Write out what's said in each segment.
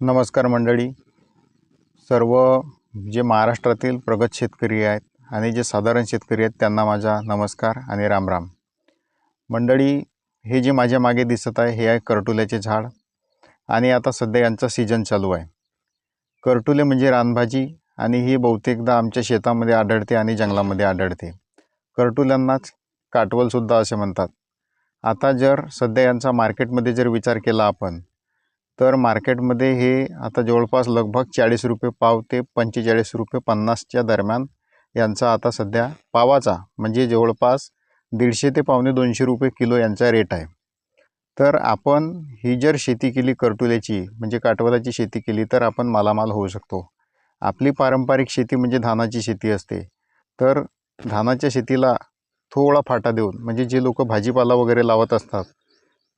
नमस्कार मंडळी. सर्व जे महाराष्ट्रातील प्रगत शेतकरी आहेत आणि जे साधारण शेतकरी आहेत त्यांना माझा नमस्कार आणि रामराम. मंडळी, हे जे माझ्या मागे दिसत आहे हे आहे करटुल्याचे झाड आणि आता सध्या यांचा सीजन चालू आहे. करटुले म्हणजे रानभाजी आणि ही बहुतेकदा आमच्या शेतामध्ये आढळते आणि जंगलामध्ये आढळते. करटुल्यांनाच काटवलसुद्धा असे म्हणतात. आता जर सध्या यांचा मार्केटमध्ये जर विचार केला आपण तर मार्केटमध्ये हे आता जवळपास लगभग 40 रुपये पाव ते 45 रुपये 50च्या दरम्यान यांचा आता सध्या पावाचा म्हणजे जवळपास 150 ते पावणे 200 रुपये किलो यांचा रेट आहे. तर आपण ही जर शेती केली करटुल्याची म्हणजे काटवलाची शेती केली तर आपण मालामाल होऊ शकतो. आपली पारंपरिक शेती म्हणजे धानाची शेती असते. तर धानाच्या शेतीला थोडा फाटा देऊन म्हणजे जे लोक भाजीपाला वगैरे लावत असतात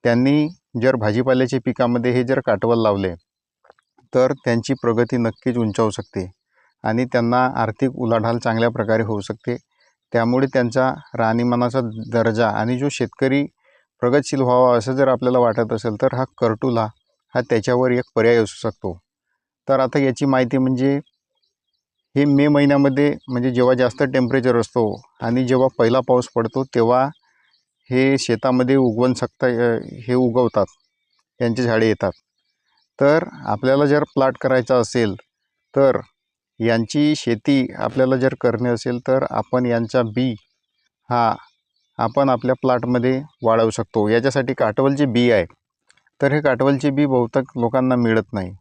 त्यांनी जर भाजीपाल्याच्या पिकामध्ये हे जर काटवल लावले तर त्यांची प्रगती नक्कीच उंचावू शकते आणि त्यांना आर्थिक उलाढाल चांगल्या प्रकारे होऊ शकते. त्यामुळे त्यांचा राहणीमानाचा दर्जा आणि जो शेतकरी प्रगतशील व्हावा असं जर आपल्याला वाटत असेल तर हा करटुला हा त्याच्यावर एक पर्याय असू शकतो. तर आता याची माहिती म्हणजे हे मे महिन्यामध्ये म्हणजे जेव्हा जास्त टेम्परेचर असतो आणि जेव्हा पहिला पाऊस पडतो तेव्हा हे शेतामध्ये हे उगवतात, यांची झाडे येतात. तर आपल्याला जर प्लॉट करायचा असेल तर यांची शेती आपल्याला जर करणे असेल तर आपण यांचा बी हा आपण आपल्या प्लॉटमध्ये वाढवू शकतो. याच्यासाठी काटवलचे बी आहे. तर हे काटवलचे बी बहुतेक लोकांना मिळत नाही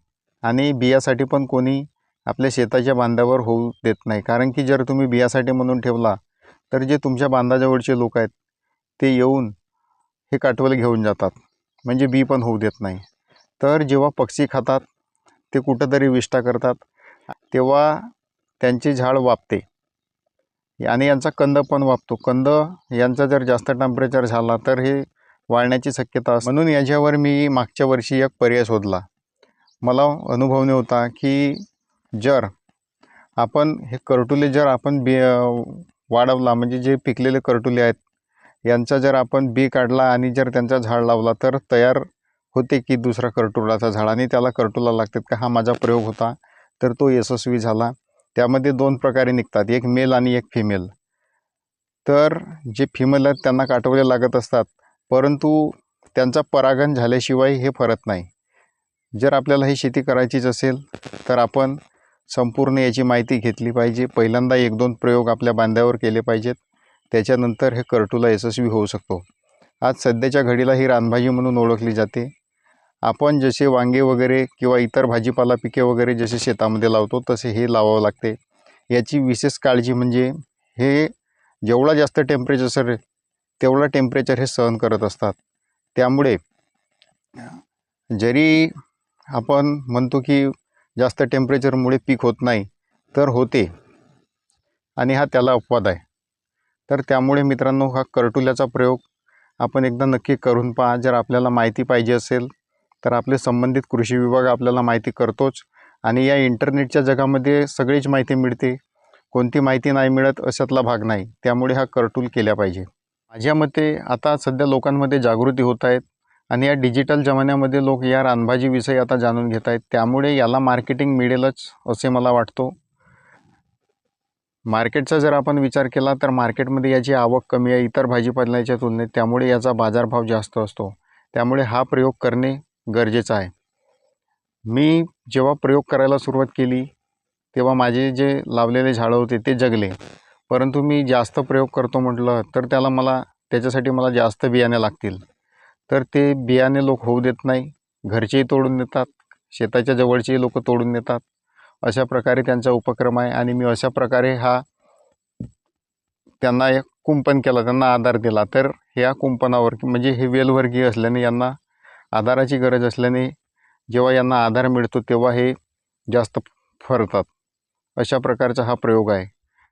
आणि बियासाठी पण कोणी आपल्या शेताच्या बांधावर होऊ देत नाही. कारण की जर तुम्ही बियासाठी म्हणून ठेवला तर जे तुमच्या बांधाजवळचे लोक आहेत ते येऊन हे काटवल घेऊन जातात, म्हणजे बी पण होऊ देत नाही. तर जेव्हा पक्षी खातात ते कुठंतरी विष्ठा करतात तेव्हा त्यांचे झाड वापते आणि यांचा कंद पण वापतो. कंद यांचा जर जास्त टेम्परेचर झाला तर हे वाळण्याची शक्यता असते. म्हणून याच्यावर मी मागच्या वर्षी एक पर्याय शोधला. मला अनुभवणे होता की जर आपण हे करटुले जर आपण वाढवला म्हणजे जे पिकलेले करटुले आहेत यांचा जर आपण बी काढला आणि जर त्यांचा झाड लावला तर तयार होते की दुसरा करटुलाचा झाड आणि त्याला करटुला लागतात का. हा माझा प्रयोग होता तर तो यशस्वी झाला. त्यामध्ये 2 प्रकारे निघतात, एक मेल आणि एक फिमेल. तर जे फिमेल आहेत त्यांना काटवले लागत असतात परंतु त्यांचा परागण झाल्याशिवाय हे फरत नाही. जर आपल्याला ही शेती करायचीच असेल तर आपण संपूर्ण याची माहिती घेतली पाहिजे. पहिल्यांदा 1-2 प्रयोग आपल्या बांध्यावर केले पाहिजेत. त्याच्यानंतर हे करटुला यशस्वी होऊ शकतो. आज सध्याच्या घडीला ही रानभाजी म्हणून ओळखली जाते. आपण जसे वांगे वगैरे किंवा इतर भाजीपाला पिके वगैरे जसे शेतामध्ये लावतो तसे हे लावावं लागते. याची विशेष काळजी म्हणजे हे जेवढा जास्त टेम्परेचर असेल तेवढा टेम्परेचर हे सहन करत असतात. त्यामुळे जरी आपण म्हणतो की जास्त टेम्परेचरमुळे पीक होत नाही तर होते आणि हा त्याला अपवाद आहे. तर त्यामुळे मित्रांनो हा करटुल्याचा प्रयोग आपण एकदा नक्की करून पहा. जर आपल्याला माहिती पाहिजे असेल तर आपले संबंधित कृषी विभाग आपल्याला माहिती करतोच आणि या इंटरनेटच्या जगामध्ये सगळीच माहिती मिळते. कोणती माहिती नाही मिळत अशातला भाग नाही. त्यामुळे हा करटूल केल्या पाहिजे. माझ्या मते आता सध्या लोकांमध्ये जागृती होत आहेत आणि या डिजिटल जमान्यामध्ये लोक या रानभाजीविषयी आता जाणून घेत आहेत. त्यामुळे याला मार्केटिंग मिळेलच असे मला वाटतो. मार्केटचा जर आपण विचार केला तर मार्केटमध्ये याची आवक कमी आहे इतर भाजीपाल्याच्या तुलनेत. त्यामुळे याचा बाजारभाव जास्त असतो. त्यामुळे हा प्रयोग करणे गरजेचं आहे. मी जेव्हा प्रयोग करायला सुरुवात केली तेव्हा माझे जे लावलेले झाडं होते ते जगले. परंतु मी जास्त प्रयोग करतो म्हटलं तर त्याच्यासाठी मला जास्त बियाणे लागतील. तर ते बियाणे लोक होऊ देत नाही. घरचेही तोडून देतात, शेताच्या जवळचेही लोक तोडून देतात. अशा प्रकारे त्यांचा उपक्रम आहे आणि मी अशा प्रकारे त्यांना एक कुंपण केला, त्यांना आधार दिला. तर ह्या कुंपणावर म्हणजे हे वेलवर्गीय असल्याने यांना आधाराची गरज असल्याने जेव्हा यांना आधार मिळतो तेव्हा हे जास्त फरतात. अशा प्रकारचा हा प्रयोग आहे.